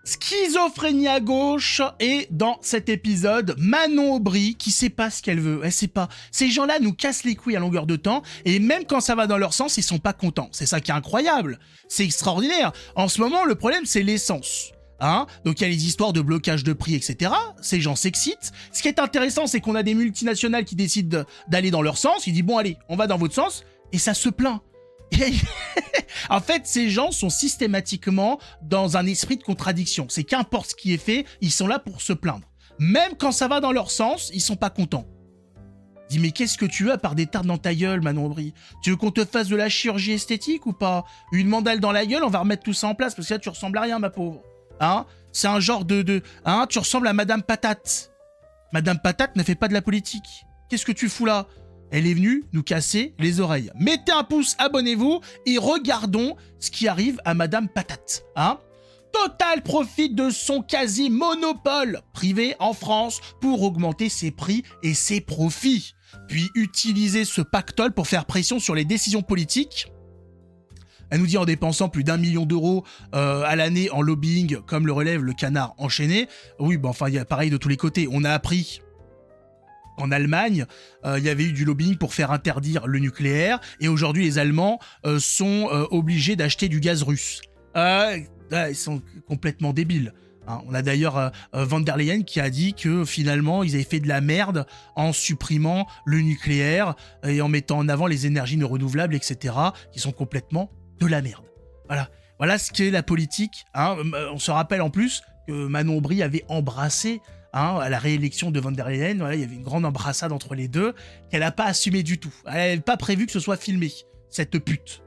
Schizophrénie à gauche, et dans cet épisode, Manon Aubry qui sait pas ce qu'elle veut, elle sait pas. Ces gens-là nous cassent les couilles à longueur de temps, et même quand ça va dans leur sens, ils sont pas contents. C'est ça qui est incroyable, c'est extraordinaire. En ce moment, le problème, c'est l'essence. Hein, donc il y a les histoires de blocage de prix, etc. Ces gens s'excitent. Ce qui est intéressant, c'est qu'on a des multinationales qui décident d'aller dans leur sens. Ils disent bon allez, on va dans votre sens, et ça se plaint. En fait, ces gens sont systématiquement dans un esprit de contradiction. C'est qu'importe ce qui est fait, ils sont là pour se plaindre. Même quand ça va dans leur sens, ils sont pas contents. Dis mais qu'est-ce que tu veux à part des tartes dans ta gueule, Manon Aubry? Tu veux qu'on te fasse de la chirurgie esthétique ou pas? Une mandale dans la gueule, on va remettre tout ça en place parce que là tu ressembles à rien, ma pauvre. Hein? C'est un genre hein, tu ressembles à Madame Patate. Madame Patate ne fait pas de la politique. Qu'est-ce que tu fous là? Elle est venue nous casser les oreilles. Mettez un pouce, abonnez-vous et regardons ce qui arrive à Madame Patate. Hein? Total profite de son quasi-monopole privé en France pour augmenter ses prix et ses profits. Puis utiliser ce pactole pour faire pression sur les décisions politiques. Elle nous dit en dépensant plus d'1 million d'euros à l'année en lobbying, comme le relève le Canard enchaîné. Oui, bah enfin, il y a pareil de tous les côtés. On a appris qu'en Allemagne, il y avait eu du lobbying pour faire interdire le nucléaire. Et aujourd'hui, les Allemands sont obligés d'acheter du gaz russe. Ils sont complètement débiles. Hein, on a d'ailleurs Van der Leyen qui a dit que finalement ils avaient fait de la merde en supprimant le nucléaire et en mettant en avant les énergies non renouvelables, etc., qui sont complètement de la merde. Voilà ce qu'est la politique. Hein. On se rappelle en plus que Manon Aubry avait embrassé à la réélection de Van der Leyen. Voilà, il y avait une grande embrassade entre les deux qu'elle n'a pas assumé du tout. Elle n'avait pas prévu que ce soit filmé, cette pute.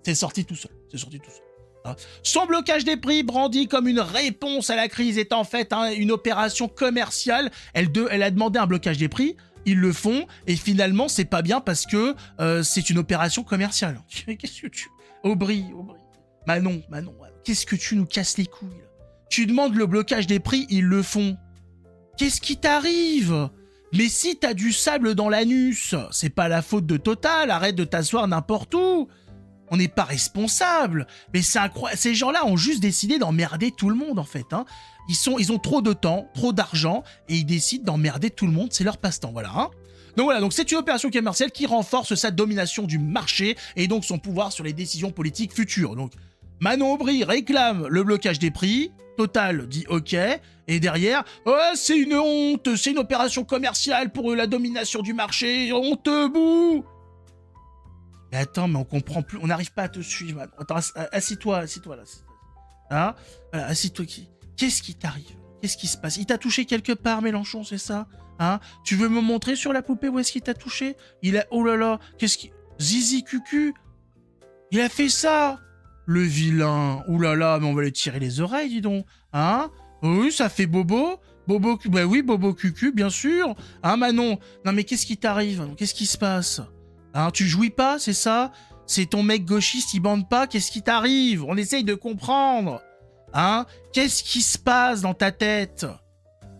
C'est sorti tout seul. Son blocage des prix, brandi comme une réponse à la crise, est en fait une opération commerciale. Elle a demandé un blocage des prix, ils le font, et finalement, c'est pas bien parce que c'est une opération commerciale. Qu'est-ce que tu... Aubry. Manon, qu'est-ce que tu nous casses les couilles là? Tu demandes le blocage des prix, ils le font. Qu'est-ce qui t'arrive? Mais si t'as du sable dans l'anus, c'est pas la faute de Total, arrête de t'asseoir n'importe où. On n'est pas responsable. Mais c'est incroyable. Ces gens-là ont juste décidé d'emmerder tout le monde, en fait. Hein. Ils ont trop de temps, trop d'argent, et ils décident d'emmerder tout le monde. C'est leur passe-temps, voilà. Hein. Donc c'est une opération commerciale qui renforce sa domination du marché et donc son pouvoir sur les décisions politiques futures. Donc Manon Aubry réclame le blocage des prix. Total dit OK. Et derrière, c'est une honte, c'est une opération commerciale pour la domination du marché. Honte, bouh! Mais attends, mais on comprend plus, on n'arrive pas à te suivre. Attends, assis-toi là. Hein? Voilà, assis-toi. Qu'est-ce qui t'arrive? Qu'est-ce qui se passe? Il t'a touché quelque part, Mélenchon, c'est ça? Hein? Tu veux me montrer sur la poupée où est-ce qu'il t'a touché? Oh là là, qu'est-ce qui... Zizi Cucu? Il a fait ça? Le vilain. Ouh là là, mais on va lui tirer les oreilles, dis donc. Hein? Oui, ça fait Bobo. Bah oui, Bobo Cucu, bien sûr. Hein, Manon? Non mais qu'est-ce qui t'arrive? Qu'est-ce qui se passe? Hein, tu jouis pas, c'est ça? C'est ton mec gauchiste, il bande pas? Qu'est-ce qui t'arrive? On essaye de comprendre. Hein? Qu'est-ce qui se passe dans ta tête?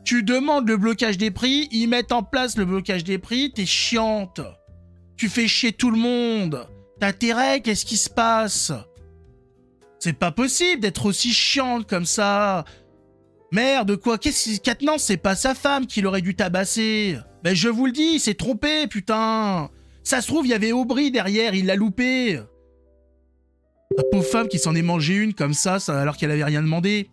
Tu demandes le blocage des prix, ils mettent en place le blocage des prix, t'es chiante. Tu fais chier tout le monde. T'as tes règles, qu'est-ce qui se passe? C'est pas possible d'être aussi chiante comme ça. Merde, quoi? Quatennens, c'est pas sa femme qui l'aurait dû tabasser. Ben je vous le dis, il s'est trompé, putain. Ça se trouve, il y avait Aubry derrière, il l'a loupé. La pauvre femme qui s'en est mangé une comme ça alors qu'elle avait rien demandé.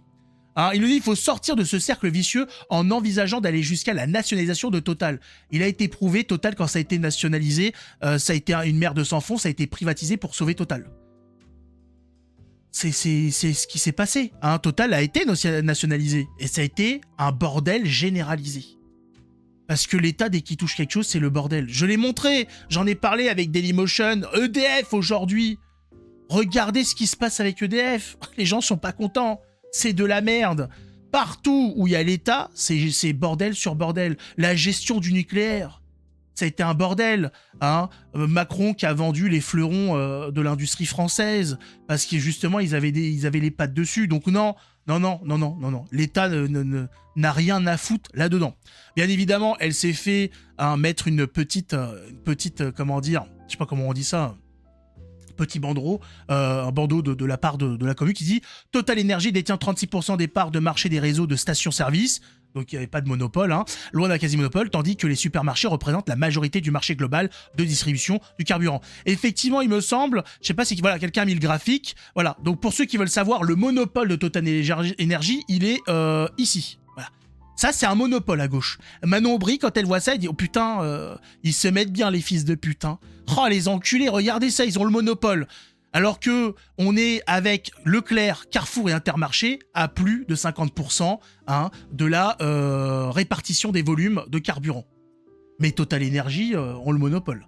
Hein, il nous dit qu'il faut sortir de ce cercle vicieux en envisageant d'aller jusqu'à la nationalisation de Total. Il a été prouvé, Total, quand ça a été nationalisé, ça a été une merde sans fond, ça a été privatisé pour sauver Total. C'est ce qui s'est passé. Hein, Total a été nationalisé et ça a été un bordel généralisé. Parce que l'État, dès qu'il touche quelque chose, c'est le bordel. Je l'ai montré, j'en ai parlé avec Dailymotion, EDF aujourd'hui. Regardez ce qui se passe avec EDF. Les gens sont pas contents. C'est de la merde. Partout où il y a l'État, c'est bordel sur bordel. La gestion du nucléaire, ça a été un bordel. Hein. Macron qui a vendu les fleurons de l'industrie française parce que justement, ils avaient les pattes dessus. Donc non. L'État n'a rien à foutre là-dedans. Bien évidemment, elle s'est fait mettre une petite, comment dire, je sais pas comment on dit ça, petit bandeau, un bandeau de la part de la commune qui dit « Total Energy détient 36% des parts de marché des réseaux de stations-service ». Donc il n'y avait pas de monopole, hein, loin d'un quasi-monopole, tandis que les supermarchés représentent la majorité du marché global de distribution du carburant. Effectivement, il me semble, je sais pas si voilà, quelqu'un a mis le graphique, voilà. Donc pour ceux qui veulent savoir, le monopole de Total Energy, il est ici. Voilà. Ça, c'est un monopole à gauche. Manon Aubry, quand elle voit ça, elle dit « Oh putain, ils se mettent bien les fils de putain. Oh les enculés, regardez ça, ils ont le monopole. » Alors que on est avec Leclerc, Carrefour et Intermarché à plus de 50% hein, de la répartition des volumes de carburant. Mais Total Energy ont le monopole.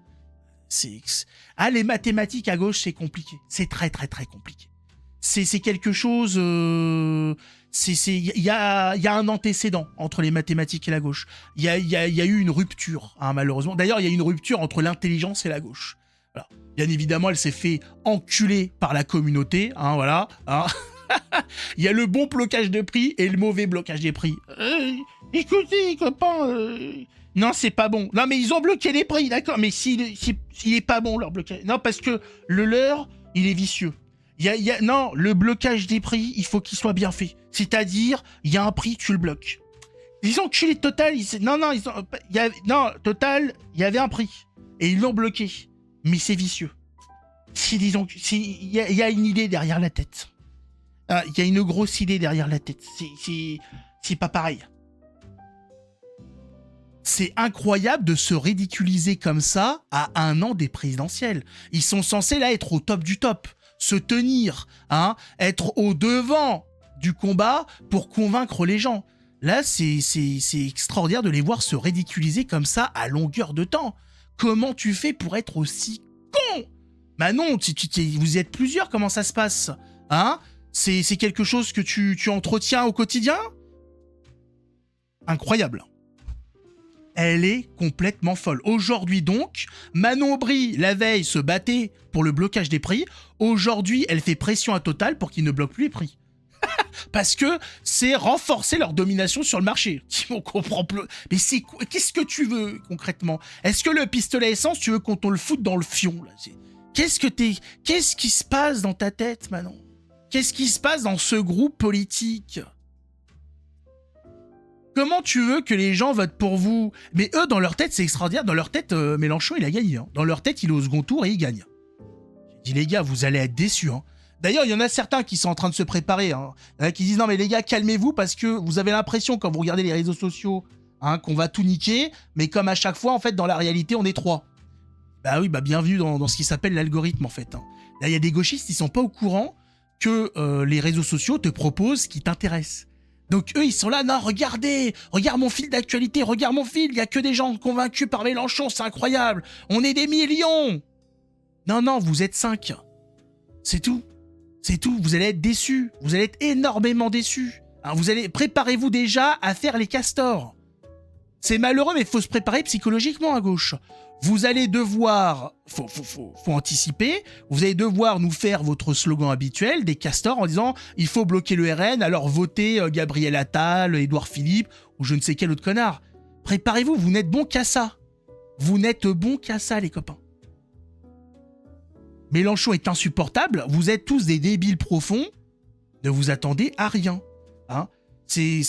Ah, les mathématiques à gauche, c'est compliqué. C'est très très très compliqué. C'est quelque chose... Il y a un antécédent entre les mathématiques et la gauche. Il y a eu une rupture, hein, malheureusement. D'ailleurs, il y a eu une rupture entre l'intelligence et la gauche. Voilà. Bien évidemment, elle s'est fait enculer par la communauté, hein, voilà. Hein. Il y a le bon blocage de prix et le mauvais blocage des prix. Écoutez, copains, non, c'est pas bon. Non, mais ils ont bloqué les prix, d'accord, mais s'il est pas bon, leur blocage... Non, parce que le leur, il est vicieux. Non, le blocage des prix, il faut qu'il soit bien fait. C'est-à-dire, il y a un prix, tu le bloques. Ils ont enculé Total, Total, il y avait un prix. Et ils l'ont bloqué. Mais c'est vicieux. Il y a une idée derrière la tête. Il y a une grosse idée derrière la tête. C'est pas pareil. C'est incroyable de se ridiculiser comme ça à 1 an des présidentielles. Ils sont censés là être au top du top, se tenir, hein, être au devant du combat pour convaincre les gens. Là, c'est extraordinaire de les voir se ridiculiser comme ça à longueur de temps. Comment tu fais pour être aussi con? Bah non, vous êtes plusieurs, comment ça se passe? Hein? C'est quelque chose que tu entretiens au quotidien? Incroyable. Elle est complètement folle. Aujourd'hui donc, Manon Aubry, la veille, se battait pour le blocage des prix. Aujourd'hui, elle fait pression à Total pour qu'il ne bloque plus les prix. Parce que c'est renforcer leur domination sur le marché. On comprend plus. Mais qu'est-ce que tu veux concrètement? Est-ce que le pistolet à essence, tu veux qu'on te le foute dans le fion là? Qu'est-ce qui se passe dans ta tête, Manon? Qu'est-ce qui se passe dans ce groupe politique? Comment tu veux que les gens votent pour vous? Mais eux, dans leur tête, c'est extraordinaire. Dans leur tête, Mélenchon, il a gagné. Hein. Dans leur tête, il est au second tour et il gagne. J'ai dit, les gars, vous allez être déçus. Hein. D'ailleurs, il y en a certains qui sont en train de se préparer, hein, qui disent « Non mais les gars, calmez-vous parce que vous avez l'impression, quand vous regardez les réseaux sociaux, hein, qu'on va tout niquer, mais comme à chaque fois, en fait, dans la réalité, on est 3. » Bah oui, bah bienvenue dans ce qui s'appelle l'algorithme, en fait. Hein. Là, il y a des gauchistes qui sont pas au courant que les réseaux sociaux te proposent ce qui t'intéresse. Donc eux, ils sont là « Non, regarde mon fil d'actualité, regarde mon fil, il y a que des gens convaincus par Mélenchon, c'est incroyable, on est des millions !» Non, vous êtes 5. C'est tout. C'est tout, vous allez être déçus, vous allez être énormément déçus. Alors préparez-vous déjà à faire les castors. C'est malheureux, mais il faut se préparer psychologiquement à gauche. Vous allez devoir, faut anticiper, vous allez devoir nous faire votre slogan habituel des castors en disant « Il faut bloquer le RN, alors votez Gabriel Attal, Édouard Philippe ou je ne sais quel autre connard. » Préparez-vous, vous n'êtes bon qu'à ça. Vous n'êtes bon qu'à ça, les copains. Mélenchon est insupportable, vous êtes tous des débiles profonds, ne vous attendez à rien. Hein, j'ai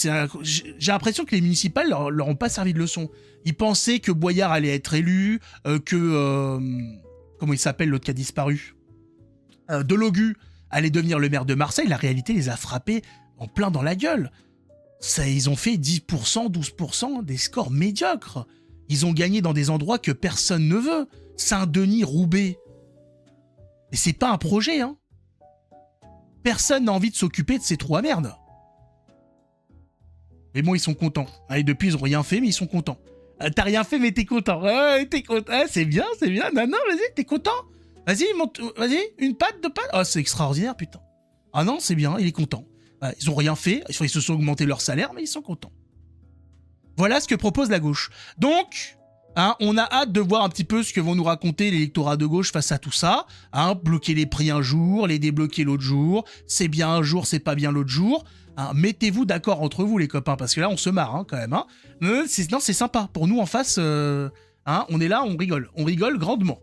l'impression que les municipales leur ont pas servi de leçon. Ils pensaient que Boyard allait être élu, comment il s'appelle l'autre qui a disparu, Delogu allait devenir le maire de Marseille. La réalité les a frappés en plein dans la gueule. Ils ont fait 10%, 12% des scores médiocres. Ils ont gagné dans des endroits que personne ne veut. Saint-Denis, Roubaix. Et c'est pas un projet, hein. Personne n'a envie de s'occuper de ces trous à merde. Mais bon, ils sont contents. Et depuis, ils ont rien fait, mais ils sont contents. T'as rien fait, mais t'es content. T'es content. C'est bien, c'est bien. Non, vas-y, t'es content. Vas-y, une patte, 2 pattes. Oh, c'est extraordinaire, putain. Ah non, c'est bien, il est content. Ils ont rien fait, ils se sont augmentés leur salaire, mais ils sont contents. Voilà ce que propose la gauche. Donc... Hein, on a hâte de voir un petit peu ce que vont nous raconter l'électorat de gauche face à tout ça. Hein, bloquer les prix un jour, les débloquer l'autre jour. C'est bien un jour, c'est pas bien l'autre jour. Hein, mettez-vous d'accord entre vous, les copains, parce que là, on se marre hein, quand même. Hein. C'est sympa. Pour nous, en face, hein, on est là, on rigole. On rigole grandement.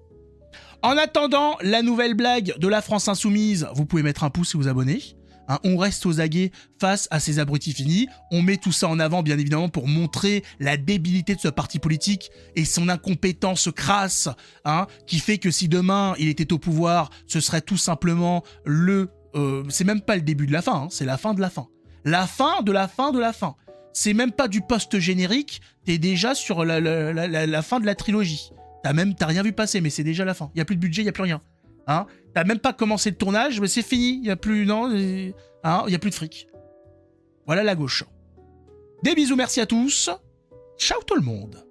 En attendant la nouvelle blague de la France Insoumise, vous pouvez mettre un pouce et vous abonner. Hein, on reste aux aguets face à ces abrutis finis. On met tout ça en avant, bien évidemment, pour montrer la débilité de ce parti politique et son incompétence crasse, hein, qui fait que si demain il était au pouvoir, ce serait tout simplement c'est même pas le début de la fin, hein, c'est la fin de la fin. La fin de la fin de la fin. C'est même pas du post-générique, t'es déjà sur la fin de la trilogie. T'as rien vu passer, mais c'est déjà la fin. Y a plus de budget, y a plus rien. Hein, t'as même pas commencé le tournage, mais c'est fini. Y a plus, non, hein, y a plus de fric. Voilà la gauche. Des bisous, merci à tous. Ciao tout le monde.